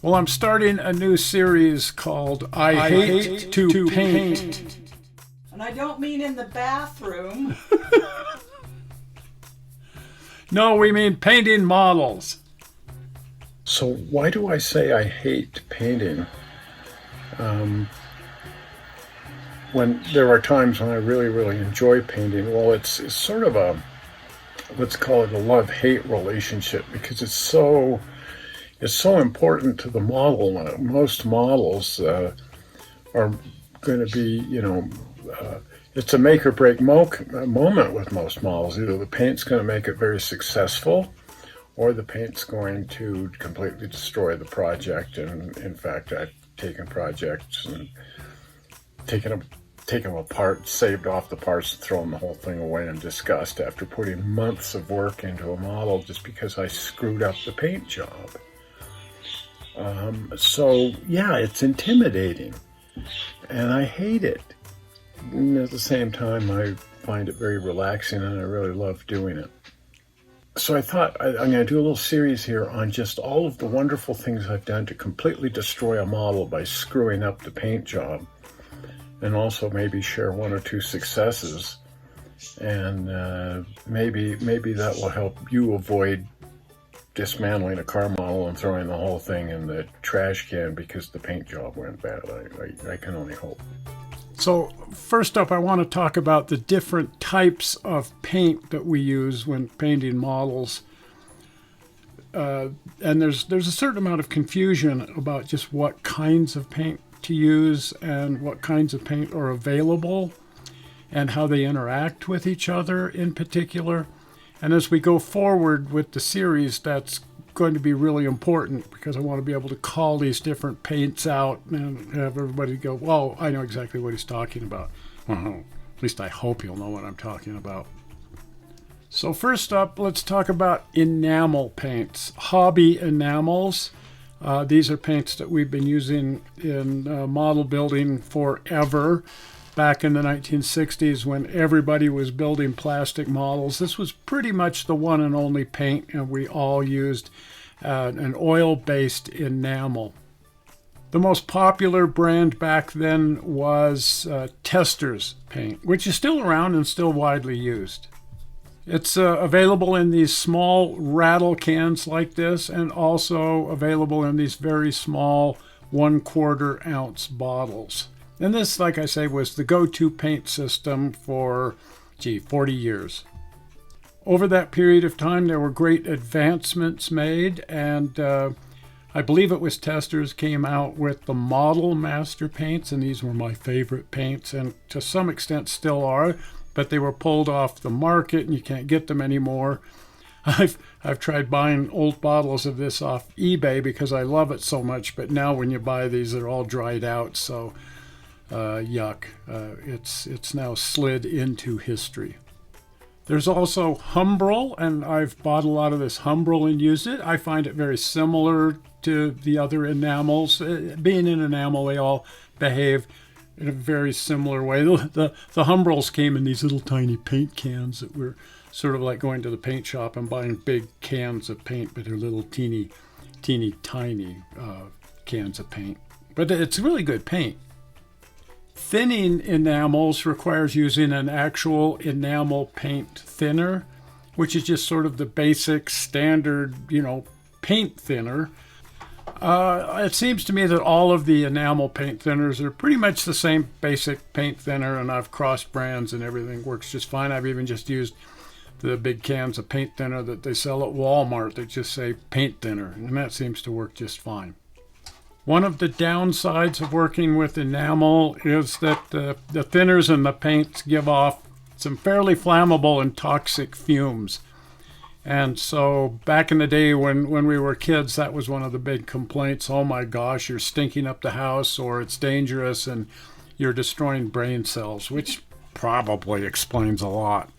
Well, I'm starting a new series called I Hate to Paint. And I don't mean in the bathroom. No, we mean painting models. So why do I say I hate painting? When there are times when I really, really enjoy painting, well, it's sort of a, let's call it a love-hate relationship, because it's so important to the model. Most models are going to be, it's a make or break moment with most models. Either the paint's going to make it very successful, or the paint's going to completely destroy the project. And in fact, I've taken projects and taken them apart, saved off the parts, and thrown the whole thing away in disgust after putting months of work into a model just because I screwed up the paint job. So yeah, it's intimidating, and I hate it. And at the same time, I find it very relaxing, and I really love doing it. So I thought I'm going to do a little series here on just all of the wonderful things I've done to completely destroy a model by screwing up the paint job, and also maybe share one or two successes, and maybe that will help you avoid dismantling a car model and throwing the whole thing in the trash can because the paint job went bad. I can only hope. So first up, I want to talk about the different types of paint that we use when painting models. And there's a certain amount of confusion about just what kinds of paint to use and what kinds of paint are available and how they interact with each other in particular. And as we go forward with the series, that's going to be really important, because I want to be able to call these different paints out and have everybody go, well, I know exactly what he's talking about. Well, at least I hope you'll know what I'm talking about. So first up, let's talk about enamel paints, hobby enamels. These are paints that we've been using in model building forever. Back in the 1960s, when everybody was building plastic models, this was pretty much the one and only paint, and we all used an oil-based enamel. The most popular brand back then was Testors paint, which is still around and still widely used. It's available in these small rattle cans like this, and also available in these very small 1/4 ounce bottles. And this, like I say, was the go-to paint system for, 40 years. Over that period of time, there were great advancements made, and I believe it was Testors came out with the Model Master paints, and these were my favorite paints, and to some extent still are, but they were pulled off the market, and you can't get them anymore. I've tried buying old bottles of this off eBay because I love it so much, but now when you buy these, they're all dried out, so yuck. It's now slid into history. There's also Humbrol, and I've bought a lot of this Humbrol and used it. I find it very similar to the other enamels. Being an enamel, they all behave in a very similar way. The Humbrols came in these little tiny paint cans that were sort of like going to the paint shop and buying big cans of paint, but they're little teeny tiny cans of paint. But it's really good paint. Thinning enamels requires using an actual enamel paint thinner, which is just sort of the basic standard, paint thinner. It seems to me that all of the enamel paint thinners are pretty much the same basic paint thinner, and I've crossed brands and everything works just fine. I've even just used the big cans of paint thinner that they sell at Walmart that just say paint thinner, and that seems to work just fine. One of the downsides of working with enamel is that the thinners and the paints give off some fairly flammable and toxic fumes. And so back in the day when we were kids, that was one of the big complaints. Oh my gosh, you're stinking up the house, or it's dangerous and you're destroying brain cells, which probably explains a lot.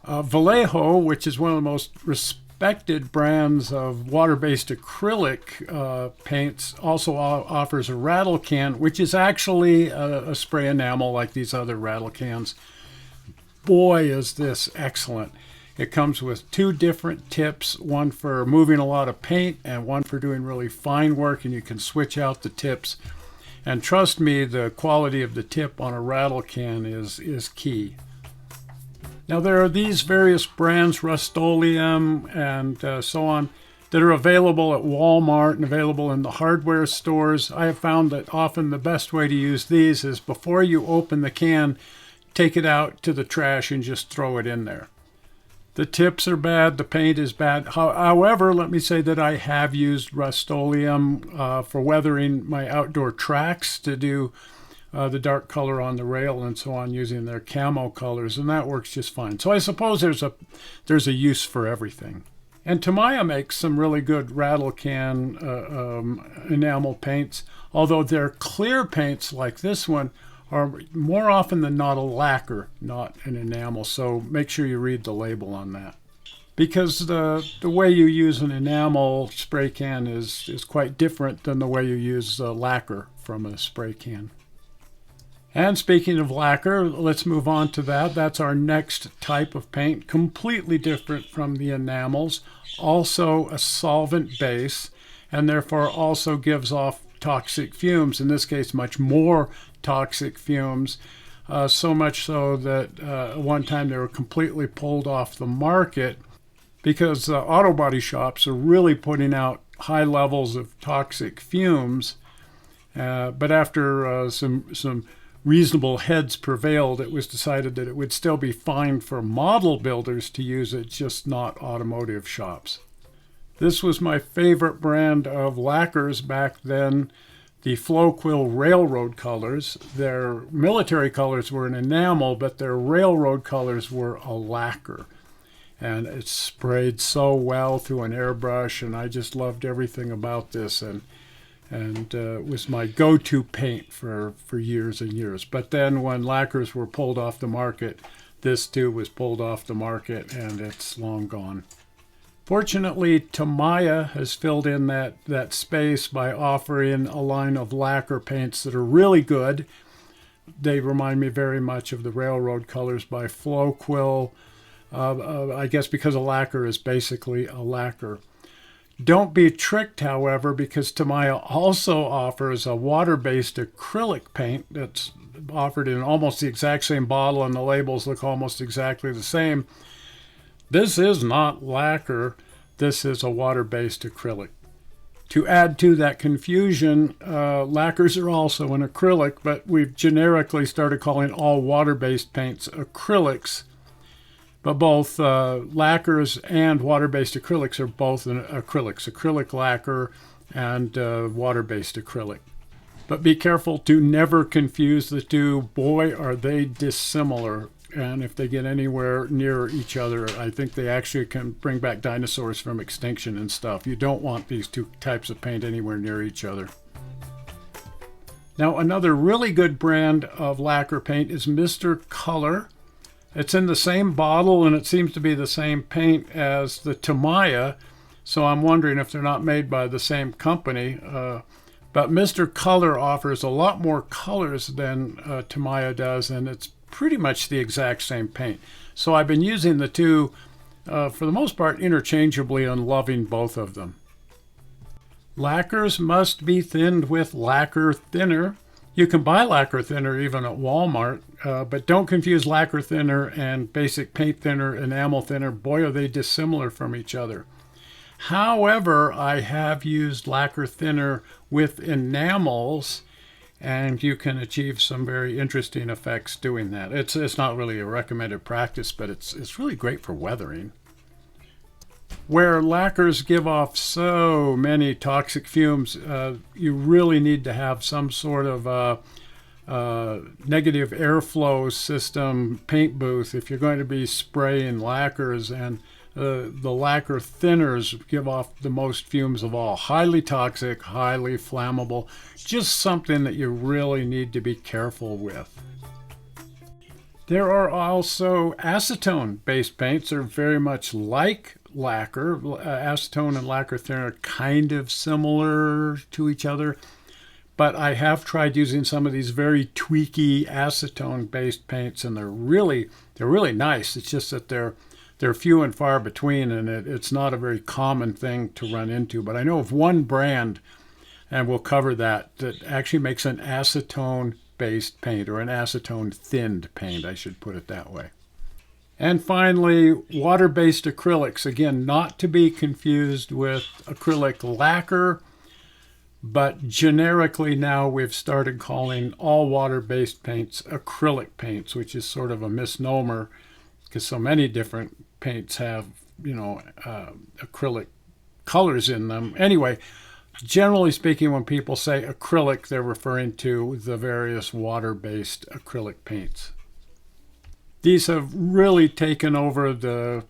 Vallejo, which is one of the most respected brands of water-based acrylic paints, also offers a rattle can, which is actually a spray enamel like these other rattle cans. Boy, is this excellent. It comes with two different tips, one for moving a lot of paint and one for doing really fine work, and you can switch out the tips. And trust me, the quality of the tip on a rattle can is key. Now there are these various brands, Rust-Oleum and so on, that are available at Walmart and available in the hardware stores. I have found that often the best way to use these is before you open the can, take it out to the trash and just throw it in there. The tips are bad, the paint is bad. However, let me say that I have used Rust-Oleum for weathering my outdoor tracks to do the dark color on the rail and so on using their camo colors, and that works just fine. So I suppose there's a use for everything. And Tamiya makes some really good rattle can enamel paints, although their clear paints like this one are more often than not a lacquer, not an enamel. So make sure you read the label on that. Because the way you use an enamel spray can is quite different than the way you use lacquer from a spray can. And speaking of lacquer, let's move on to that. That's our next type of paint, completely different from the enamels, also a solvent base, and therefore also gives off toxic fumes, in this case much more toxic fumes, so much so that one time they were completely pulled off the market because auto body shops are really putting out high levels of toxic fumes. But after some reasonable heads prevailed, it was decided that it would still be fine for model builders to use it, just not automotive shops. This was my favorite brand of lacquers back then, the Floquil Railroad colors. Their military colors were an enamel, but their railroad colors were a lacquer. And it sprayed so well through an airbrush, and I just loved everything about this. And it was my go-to paint for years and years. But then when lacquers were pulled off the market, this too was pulled off the market, and it's long gone. Fortunately, Tamiya has filled in that space by offering a line of lacquer paints that are really good. They remind me very much of the Railroad colors by Floquil. I guess because a lacquer is basically a lacquer. Don't be tricked, however, because Tamiya also offers a water-based acrylic paint that's offered in almost the exact same bottle, and the labels look almost exactly the same. This is not lacquer. This is a water-based acrylic. To add to that confusion, lacquers are also an acrylic, but we've generically started calling all water-based paints acrylics. But both lacquers and water-based acrylics are both acrylics, acrylic lacquer and water-based acrylic. But be careful to never confuse the two. Boy, are they dissimilar. And if they get anywhere near each other, I think they actually can bring back dinosaurs from extinction and stuff. You don't want these two types of paint anywhere near each other. Now, another really good brand of lacquer paint is Mr. Color. It's in the same bottle, and it seems to be the same paint as the Tamiya, so I'm wondering if they're not made by the same company. But Mr. Color offers a lot more colors than Tamiya does, and it's pretty much the exact same paint. So I've been using the two, for the most part, interchangeably and loving both of them. Lacquers must be thinned with lacquer thinner. You can buy lacquer thinner even at Walmart, but don't confuse lacquer thinner and basic paint thinner, enamel thinner. Boy, are they dissimilar from each other. However, I have used lacquer thinner with enamels, and you can achieve some very interesting effects doing that. It's not really a recommended practice, but it's really great for weathering. Where lacquers give off so many toxic fumes, you really need to have some sort of negative airflow system paint booth if you're going to be spraying lacquers, and the lacquer thinners give off the most fumes of all. Highly toxic, highly flammable, just something that you really need to be careful with. There are also acetone-based paints that are very much like lacquer. Acetone and lacquer thinner are kind of similar to each other, but I have tried using some of these very tweaky acetone-based paints, and they're really nice. It's just that they're they're few and far between, and it's not a very common thing to run into. But I know of one brand, and we'll cover that actually makes an acetone-based paint, or an acetone-thinned paint, I should put it that way. And finally, water-based acrylics. Again, not to be confused with acrylic lacquer, but generically now we've started calling all water-based paints acrylic paints, which is sort of a misnomer because so many different paints have, acrylic colors in them. Anyway, generally speaking, when people say acrylic, they're referring to the various water-based acrylic paints. These have really taken over the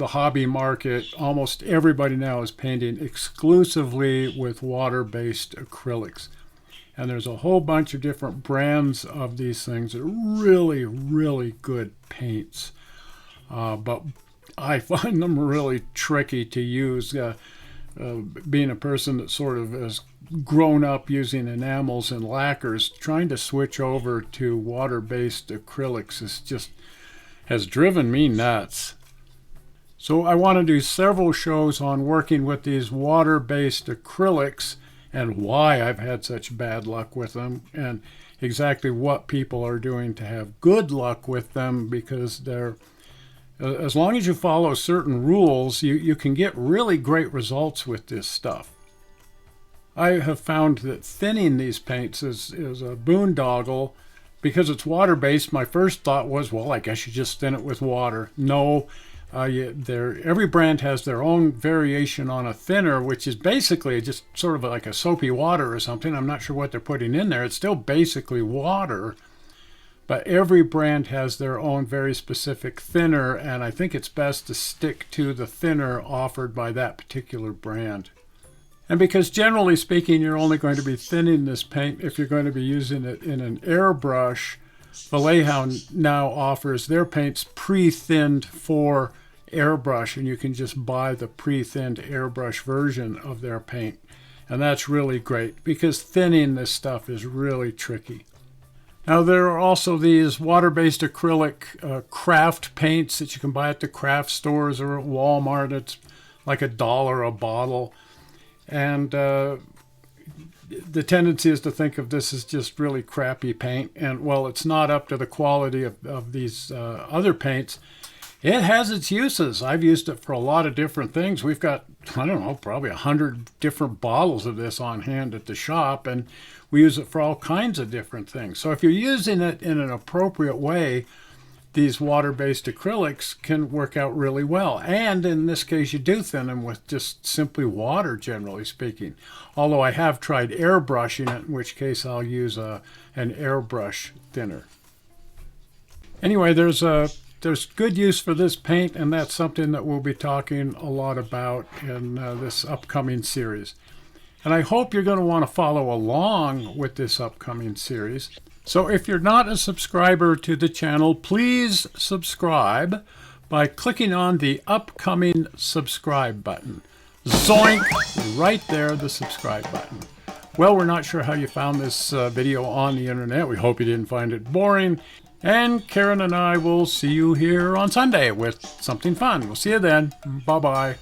hobby market. Almost everybody now is painting exclusively with water-based acrylics. And there's a whole bunch of different brands of these things that are really, really good paints. But I find them really tricky to use. Being a person that sort of has grown up using enamels and lacquers, trying to switch over to water-based acrylics has driven me nuts. So I want to do several shows on working with these water-based acrylics and why I've had such bad luck with them, and exactly what people are doing to have good luck with them, because they're, as long as you follow certain rules, you can get really great results with this stuff. I have found that thinning these paints is a boondoggle. Because it's water-based, my first thought was, well, I guess you just thin it with water. No, every brand has their own variation on a thinner, which is basically just sort of like a soapy water or something. I'm not sure what they're putting in there. It's still basically water, but every brand has their own very specific thinner, and I think it's best to stick to the thinner offered by that particular brand. And because generally speaking, you're only going to be thinning this paint if you're going to be using it in an airbrush, Vallejo now offers their paints pre-thinned for airbrush, and you can just buy the pre-thinned airbrush version of their paint. And that's really great because thinning this stuff is really tricky. Now there are also these water-based acrylic craft paints that you can buy at the craft stores or at Walmart. It's like $1 a bottle. And the tendency is to think of this as just really crappy paint. And, well, it's not up to the quality of these other paints. It has its uses. I've used it for a lot of different things. We've got, I don't know, probably 100 different bottles of this on hand at the shop, and we use it for all kinds of different things. So if you're using it in an appropriate way, these water-based acrylics can work out really well. And in this case, you do thin them with just simply water, generally speaking. Although I have tried airbrushing it, in which case I'll use an airbrush thinner. Anyway, there's good use for this paint, and that's something that we'll be talking a lot about in this upcoming series. And I hope you're going to want to follow along with this upcoming series. So if you're not a subscriber to the channel, please subscribe by clicking on the upcoming subscribe button. Zoink! Right there, the subscribe button. Well, we're not sure how you found this video on the internet. We hope you didn't find it boring. And Karen and I will see you here on Sunday with something fun. We'll see you then. Bye-bye.